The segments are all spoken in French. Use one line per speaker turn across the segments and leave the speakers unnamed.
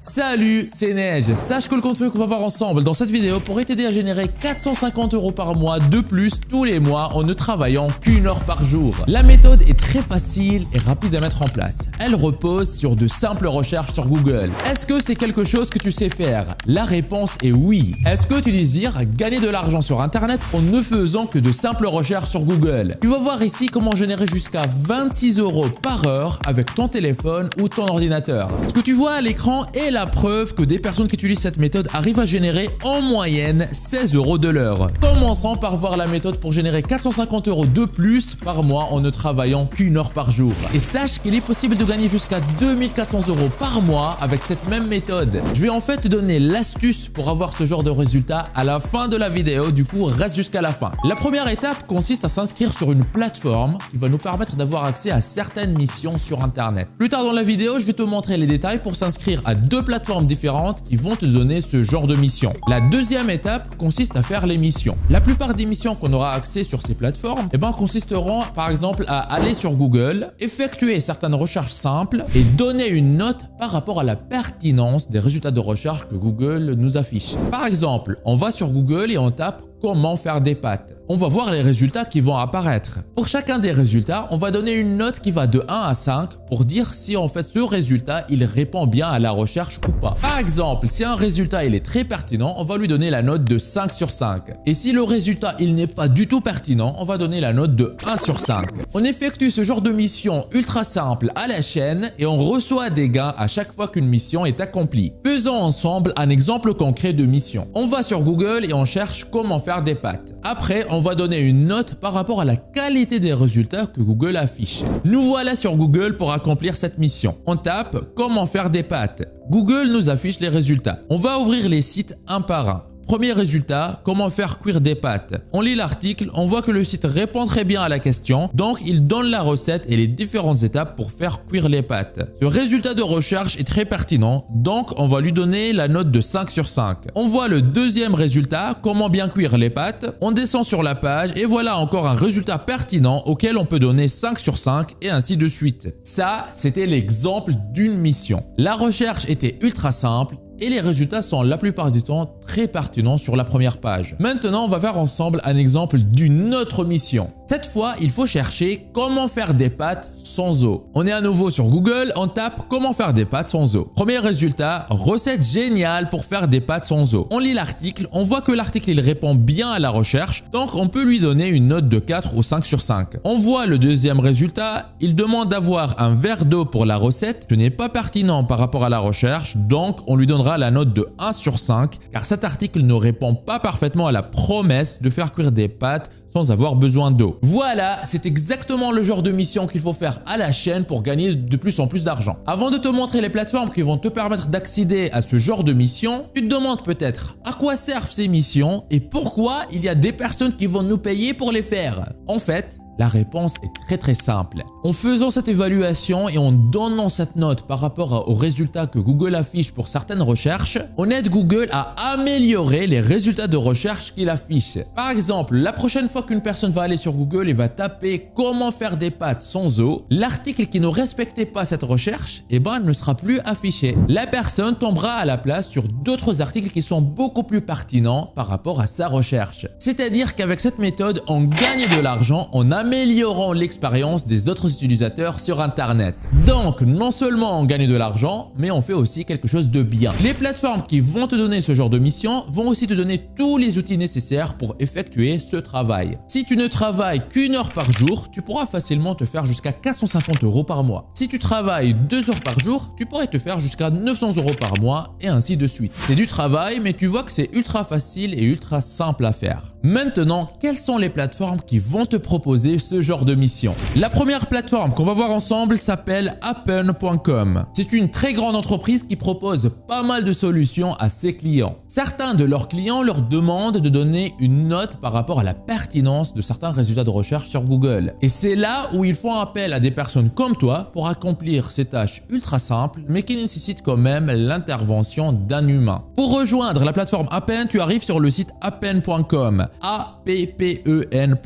Salut, c'est Neige. Sache que le contenu qu'on va voir ensemble dans cette vidéo pourrait t'aider à générer 450 € par mois de plus tous les mois en ne travaillant qu'une heure par jour. La méthode est très facile et rapide à mettre en place. Elle repose sur de simples recherches sur Google. Est-ce que c'est quelque chose que tu sais faire? La réponse est oui. Est-ce que tu désires gagner de l'argent sur Internet en ne faisant que de simples recherches sur Google? Tu vas voir ici comment générer jusqu'à 26 € par heure avec ton téléphone ou ton ordinateur. Ce que tu vois à l'écran est la preuve que des personnes qui utilisent cette méthode arrivent à générer en moyenne 16 € de l'heure. Commençons par voir la méthode pour générer 450 € de plus par mois en ne travaillant qu'une heure par jour. Et sache qu'il est possible de gagner jusqu'à 2400 € par mois avec cette même méthode. Je vais en fait te donner l'astuce pour avoir ce genre de résultat à la fin de la vidéo, du coup reste jusqu'à la fin. La première étape consiste à s'inscrire sur une plateforme qui va nous permettre d'avoir accès à certaines missions sur Internet. Plus tard dans la vidéo, je vais te montrer les détails pour s'inscrire à deux plateformes différentes qui vont te donner ce genre de mission. La deuxième étape consiste à faire les missions. La plupart des missions qu'on aura accès sur ces plateformes consisteront par exemple à aller sur Google, effectuer certaines recherches simples et donner une note par rapport à la pertinence des résultats de recherche que Google nous affiche. Par exemple, on va sur Google et on tape comment faire des pâtes. On va voir les résultats qui vont apparaître. Pour chacun des résultats, on va donner une note qui va de 1 à 5 pour dire si en fait ce résultat il répond bien à la recherche ou pas. Par exemple, si un résultat il est très pertinent, on va lui donner la note de 5 sur 5. Et si le résultat il n'est pas du tout pertinent, on va donner la note de 1 sur 5. On effectue ce genre de mission ultra simple à la chaîne et on reçoit des gains à chaque fois qu'une mission est accomplie. Faisons ensemble un exemple concret de mission. On va sur Google et on cherche comment faire des pâtes. Après, on va donner une note par rapport à la qualité des résultats que Google affiche. Nous voilà sur Google pour accomplir cette mission. On tape comment faire des pâtes. Google nous affiche les résultats. On va ouvrir les sites un par un. Premier résultat, comment faire cuire des pâtes. On lit l'article, on voit que le site répond très bien à la question, donc il donne la recette et les différentes étapes pour faire cuire les pâtes. Ce résultat de recherche est très pertinent, donc on va lui donner la note de 5 sur 5. On voit le deuxième résultat, comment bien cuire les pâtes. On descend sur la page et voilà encore un résultat pertinent auquel on peut donner 5 sur 5 et ainsi de suite. Ça, c'était l'exemple d'une mission. La recherche était ultra simple et les résultats sont la plupart du temps très pertinents sur la première page. Maintenant, on va faire ensemble un exemple d'une autre mission. Cette fois, il faut chercher comment faire des pâtes sans eau. On est à nouveau sur Google, on tape comment faire des pâtes sans eau. Premier résultat, recette géniale pour faire des pâtes sans eau. On lit l'article, on voit que l'article il répond bien à la recherche, donc on peut lui donner une note de 4 ou 5 sur 5. On voit le deuxième résultat, il demande d'avoir un verre d'eau pour la recette. Ce n'est pas pertinent par rapport à la recherche, donc on lui donnera la note de 1 sur 5 car cet article ne répond pas parfaitement à la promesse de faire cuire des pâtes sans avoir besoin d'eau. Voilà, c'est exactement le genre de mission qu'il faut faire à la chaîne pour gagner de plus en plus d'argent. Avant de te montrer les plateformes qui vont te permettre d'accéder à ce genre de mission, tu te demandes peut-être à quoi servent ces missions et pourquoi il y a des personnes qui vont nous payer pour les faire. En fait, la réponse est très simple. En faisant cette évaluation et en donnant cette note par rapport aux résultats que Google affiche pour certaines recherches, on aide Google à améliorer les résultats de recherche qu'il affiche. Par exemple, la prochaine fois qu'une personne va aller sur Google et va taper comment faire des pâtes sans eau, l'article qui ne respectait pas cette recherche ne sera plus affiché. La personne tombera à la place sur d'autres articles qui sont beaucoup plus pertinents par rapport à sa recherche. C'est-à-dire qu'avec cette méthode, on gagne de l'argent en améliorant l'expérience des autres utilisateurs sur Internet. Donc, non seulement on gagne de l'argent, mais on fait aussi quelque chose de bien. Les plateformes qui vont te donner ce genre de mission vont aussi te donner tous les outils nécessaires pour effectuer ce travail. Si tu ne travailles qu'une heure par jour, tu pourras facilement te faire jusqu'à 450 € par mois. Si tu travailles 2 heures par jour, tu pourrais te faire jusqu'à 900 € par mois et ainsi de suite. C'est du travail, mais tu vois que c'est ultra facile et ultra simple à faire. Maintenant, quelles sont les plateformes qui vont te proposer ce genre de mission? La première plateforme qu'on va voir ensemble s'appelle Appen.com. C'est une très grande entreprise qui propose pas mal de solutions à ses clients. Certains de leurs clients leur demandent de donner une note par rapport à la pertinence de certains résultats de recherche sur Google. Et c'est là où ils font appel à des personnes comme toi pour accomplir ces tâches ultra simples mais qui nécessitent quand même l'intervention d'un humain. Pour rejoindre la plateforme Appen, tu arrives sur le site appen.com. appen.com.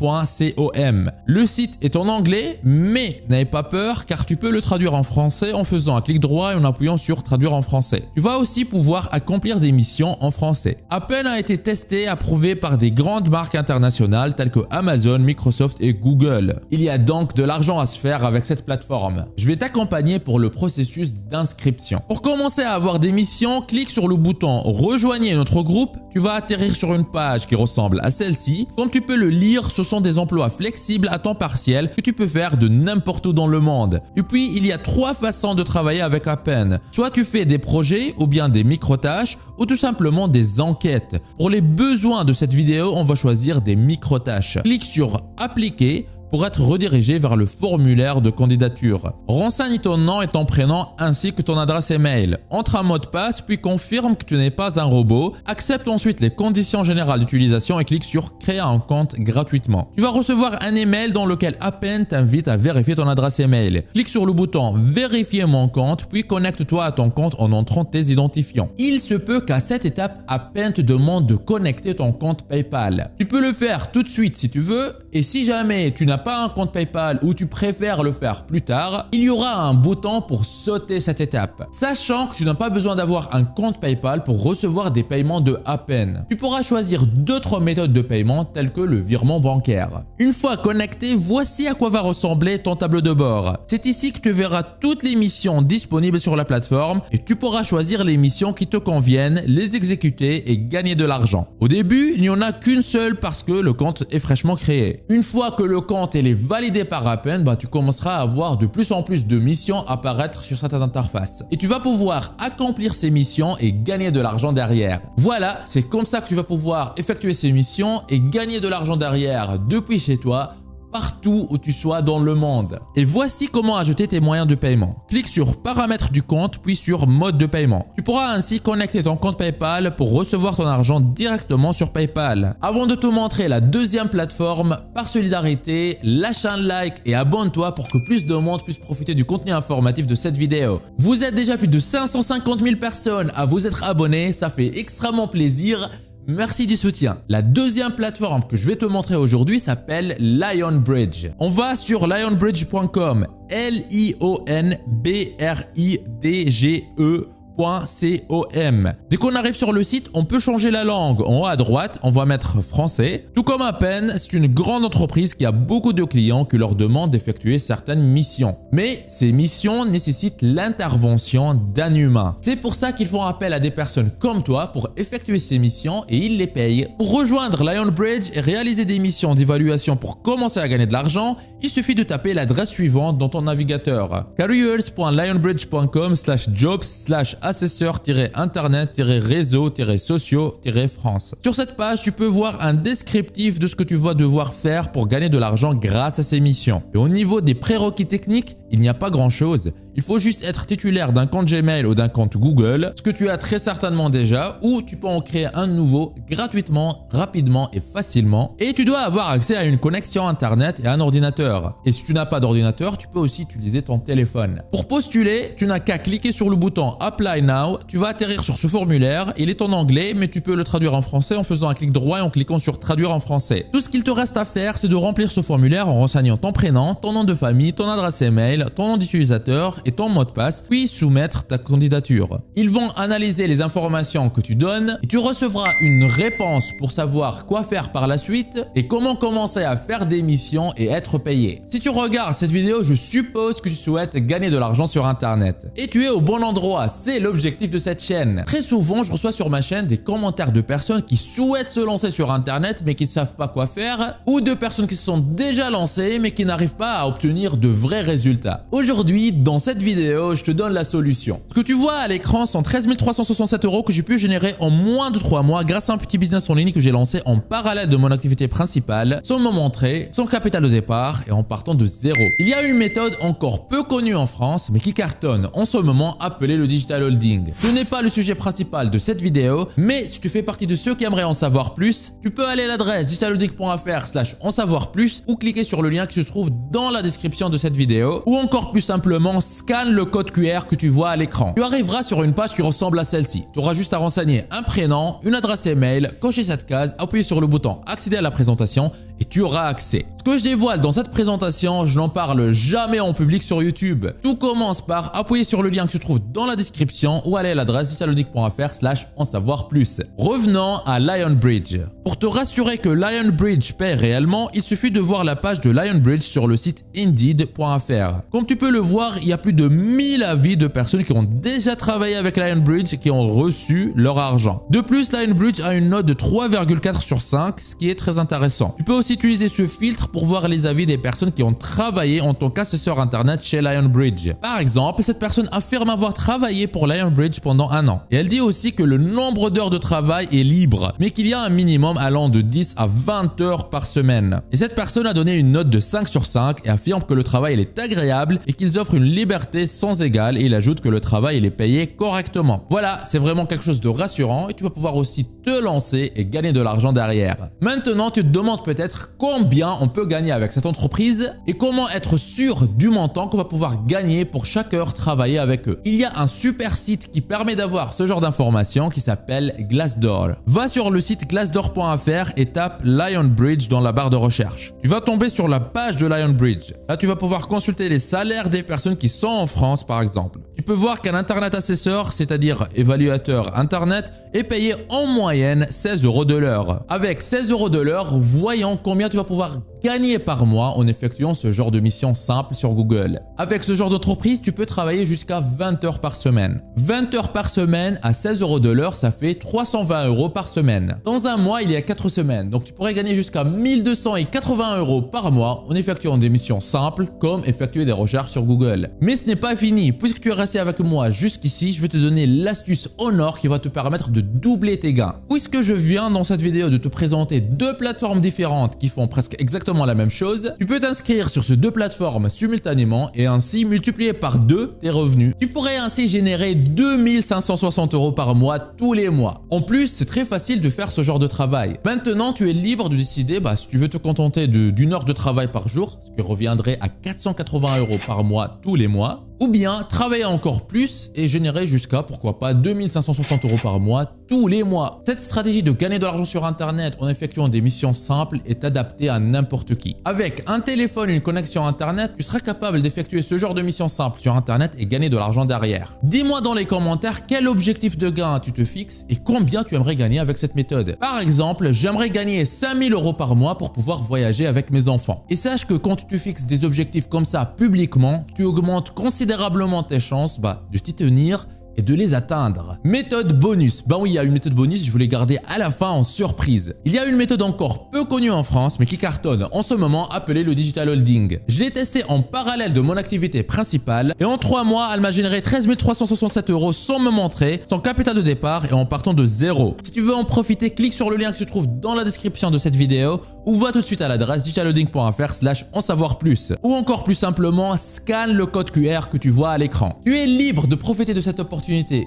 Le site est en anglais, mais n'ayez pas peur car tu peux le traduire en français en faisant un clic droit et en appuyant sur traduire en français. Tu vas aussi pouvoir accomplir des missions en français. Appen a été testé et approuvé par des grandes marques internationales telles que Amazon, Microsoft et Google. Il y a donc de l'argent à se faire avec cette plateforme. Je vais t'accompagner pour le processus d'inscription. Pour commencer à avoir des missions, clique sur le bouton rejoignez notre groupe. Tu vas atterrir sur une page qui ressemble à celle-ci. Comme tu peux le lire, ce sont des emplois flexibles à temps partiel que tu peux faire de n'importe où dans le monde. Et puis, il y a 3 façons de travailler avec Appen. Soit tu fais des projets ou bien des micro-tâches ou tout simplement des enquêtes. Pour les besoins de cette vidéo, on va choisir des micro-tâches. Clique sur appliquer pour être redirigé vers le formulaire de candidature. Renseigne ton nom et ton prénom ainsi que ton adresse email. Entre un mot de passe puis confirme que tu n'es pas un robot. Accepte ensuite les conditions générales d'utilisation et clique sur créer un compte gratuitement. Tu vas recevoir un email dans lequel Appen t'invite à vérifier ton adresse email. Clique sur le bouton vérifier mon compte puis connecte-toi à ton compte en entrant tes identifiants. Il se peut qu'à cette étape, Appen te demande de connecter ton compte PayPal. Tu peux le faire tout de suite si tu veux et si jamais tu n'as pas un compte PayPal ou tu préfères le faire plus tard, il y aura un bouton pour sauter cette étape. Sachant que tu n'as pas besoin d'avoir un compte PayPal pour recevoir des paiements de Appen. Tu pourras choisir d'autres méthodes de paiement telles que le virement bancaire. Une fois connecté, voici à quoi va ressembler ton tableau de bord. C'est ici que tu verras toutes les missions disponibles sur la plateforme et tu pourras choisir les missions qui te conviennent, les exécuter et gagner de l'argent. Au début, il n'y en a qu'une seule parce que le compte est fraîchement créé. Une fois que le compte est validé par Appen, tu commenceras à avoir de plus en plus de missions apparaître sur cette interface. Et tu vas pouvoir accomplir ces missions et gagner de l'argent derrière. Voilà, c'est comme ça que tu vas pouvoir effectuer ces missions et gagner de l'argent derrière depuis chez toi, partout où tu sois dans le monde. Et voici comment ajouter tes moyens de paiement. Clique sur paramètres du compte puis sur mode de paiement. Tu pourras ainsi connecter ton compte PayPal pour recevoir ton argent directement sur PayPal. Avant de te montrer la deuxième plateforme, par solidarité, lâche un like et abonne-toi pour que plus de monde puisse profiter du contenu informatif de cette vidéo. Vous êtes déjà plus de 550 000 personnes à vous être abonnés, ça fait extrêmement plaisir. Merci du soutien. La deuxième plateforme que je vais te montrer aujourd'hui s'appelle Lionbridge. On va sur lionbridge.com, Lionbridge.com. Dès qu'on arrive sur le site, on peut changer la langue. En haut à droite, on va mettre français. Tout comme Appen, c'est une grande entreprise qui a beaucoup de clients qui leur demandent d'effectuer certaines missions. Mais ces missions nécessitent l'intervention d'un humain. C'est pour ça qu'ils font appel à des personnes comme toi pour effectuer ces missions et ils les payent. Pour rejoindre Lionbridge et réaliser des missions d'évaluation pour commencer à gagner de l'argent, il suffit de taper l'adresse suivante dans ton navigateur. careers.lionbridge.com/jobs/assesseur-internet-réseau-sociaux-France. Sur cette page, tu peux voir un descriptif de ce que tu vas devoir faire pour gagner de l'argent grâce à ces missions. Et au niveau des prérequis techniques, il n'y a pas grand-chose. Il faut juste être titulaire d'un compte Gmail ou d'un compte Google, ce que tu as très certainement déjà, ou tu peux en créer un nouveau gratuitement, rapidement et facilement. Et tu dois avoir accès à une connexion Internet et à un ordinateur. Et si tu n'as pas d'ordinateur, tu peux aussi utiliser ton téléphone. Pour postuler, tu n'as qu'à cliquer sur le bouton Apply Now. Tu vas atterrir sur ce formulaire. Il est en anglais, mais tu peux le traduire en français en faisant un clic droit et en cliquant sur Traduire en français. Tout ce qu'il te reste à faire, c'est de remplir ce formulaire en renseignant ton prénom, ton nom de famille, ton adresse email, ton nom d'utilisateur et ton mot de passe, puis soumettre ta candidature. Ils vont analyser les informations que tu donnes et tu recevras une réponse pour savoir quoi faire par la suite et comment commencer à faire des missions et être payé. Si tu regardes cette vidéo, je suppose que tu souhaites gagner de l'argent sur Internet. Et tu es au bon endroit, c'est l'objectif de cette chaîne. Très souvent, je reçois sur ma chaîne des commentaires de personnes qui souhaitent se lancer sur Internet mais qui ne savent pas quoi faire, ou de personnes qui se sont déjà lancées mais qui n'arrivent pas à obtenir de vrais résultats. Aujourd'hui, dans cette vidéo, je te donne la solution. Ce que tu vois à l'écran sont 13 367 € que j'ai pu générer en moins de 3 mois grâce à un petit business en ligne que j'ai lancé en parallèle de mon activité principale, sans me montrer, sans capital au départ et en partant de zéro. Il y a une méthode encore peu connue en France, mais qui cartonne en ce moment, appelée le digital holding. Ce n'est pas le sujet principal de cette vidéo, mais si tu fais partie de ceux qui aimeraient en savoir plus, tu peux aller à l'adresse digitalholding.fr/en savoir plus ou cliquer sur le lien qui se trouve dans la description de cette vidéo, ou encore plus simplement, scanne le code QR que tu vois à l'écran. Tu arriveras sur une page qui ressemble à celle-ci. Tu auras juste à renseigner un prénom, une adresse email, cocher cette case, appuyer sur le bouton accéder à la présentation et tu auras accès. Ce que je dévoile dans cette présentation, je n'en parle jamais en public sur YouTube. Tout commence par appuyer sur le lien que tu trouves dans la description ou aller à l'adresse digitalaudic.fr/en savoir plus. Revenons à Lionbridge. Pour te rassurer que Lionbridge paie réellement, il suffit de voir la page de Lionbridge sur le site Indeed.fr. Comme tu peux le voir, il y a plus de 1000 avis de personnes qui ont déjà travaillé avec Lionbridge et qui ont reçu leur argent. De plus, Lionbridge a une note de 3,4 sur 5, ce qui est très intéressant. Tu peux aussi utiliser ce filtre pour voir les avis des personnes qui ont travaillé en tant qu'assesseur internet chez Lionbridge. Par exemple, cette personne affirme avoir travaillé pour Lionbridge pendant 1 an. Et elle dit aussi que le nombre d'heures de travail est libre, mais qu'il y a un minimum allant de 10 à 20 heures par semaine. Et cette personne a donné une note de 5 sur 5 et affirme que le travail est agréable et qu'ils offrent une liberté sans égale, et il ajoute que le travail est payé correctement. Voilà, c'est vraiment quelque chose de rassurant et tu vas pouvoir aussi te lancer et gagner de l'argent derrière. Maintenant, tu te demandes peut-être combien on peut gagner avec cette entreprise et comment être sûr du montant qu'on va pouvoir gagner pour chaque heure travaillée avec eux. Il y a un super site qui permet d'avoir ce genre d'informations qui s'appelle Glassdoor. Va sur le site glassdoor.fr et tape Lionbridge dans la barre de recherche. Tu vas tomber sur la page de Lionbridge. Là, tu vas pouvoir consulter les salaires des personnes qui sont en France, par exemple. Tu peux voir qu'un Internet assesseur, c'est-à-dire évaluateur Internet, est payé en moyenne 16 € de l'heure. Avec 16 € de l'heure, voyons combien tu vas pouvoir gagner par mois en effectuant ce genre de mission simple sur Google. Avec ce genre d'entreprise, tu peux travailler jusqu'à 20 heures par semaine. 20 heures par semaine à 16 € de l'heure, ça fait 320 € par semaine. Dans un mois, il y a 4 semaines, donc tu pourrais gagner jusqu'à 1280 € par mois en effectuant des missions simples comme effectuer des recherches sur Google. Mais ce n'est pas fini. Puisque tu es resté avec moi jusqu'ici, je vais te donner l'astuce en or qui va te permettre de doubler tes gains. Puisque je viens dans cette vidéo de te présenter 2 plateformes différentes qui font presque exactement la même chose, tu peux t'inscrire sur ces 2 plateformes simultanément et ainsi multiplier par 2 tes revenus. Tu pourrais ainsi générer 2560 € par mois tous les mois. En plus, c'est très facile de faire ce genre de travail. Maintenant, tu es libre de décider si tu veux te contenter d'une heure de travail par jour, ce qui reviendrait à 480 € par mois tous les mois, ou bien travailler encore plus et générer jusqu'à, pourquoi pas, 2560 € par mois tous les mois. Cette stratégie de gagner de l'argent sur Internet en effectuant des missions simples est adaptée à n'importe qui. Avec un téléphone et une connexion Internet, tu seras capable d'effectuer ce genre de missions simples sur Internet et gagner de l'argent derrière. Dis-moi dans les commentaires quel objectif de gain tu te fixes et combien tu aimerais gagner avec cette méthode. Par exemple, j'aimerais gagner 5000 € par mois pour pouvoir voyager avec mes enfants. Et sache que quand tu te fixes des objectifs comme ça publiquement, tu augmentes considérablement tes chances de t'y tenir et de les atteindre. Méthode bonus. Oui, il y a une méthode bonus, je voulais garder à la fin en surprise. Il y a une méthode encore peu connue en France, mais qui cartonne en ce moment, appelée le digital holding. Je l'ai testé en parallèle de mon activité principale et en 3 mois, elle m'a généré 13 367 € sans me montrer, sans capital de départ et en partant de zéro. Si tu veux en profiter, clique sur le lien qui se trouve dans la description de cette vidéo ou va tout de suite à l'adresse digitalholding.fr/en savoir plus. Ou encore plus simplement, scanne le code QR que tu vois à l'écran. Tu es libre de profiter de cette opportunité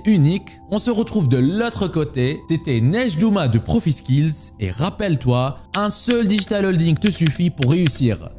unique. On se retrouve de l'autre côté. C'était Nejdouma de Profi Skills et rappelle-toi, un seul digital holding te suffit pour réussir.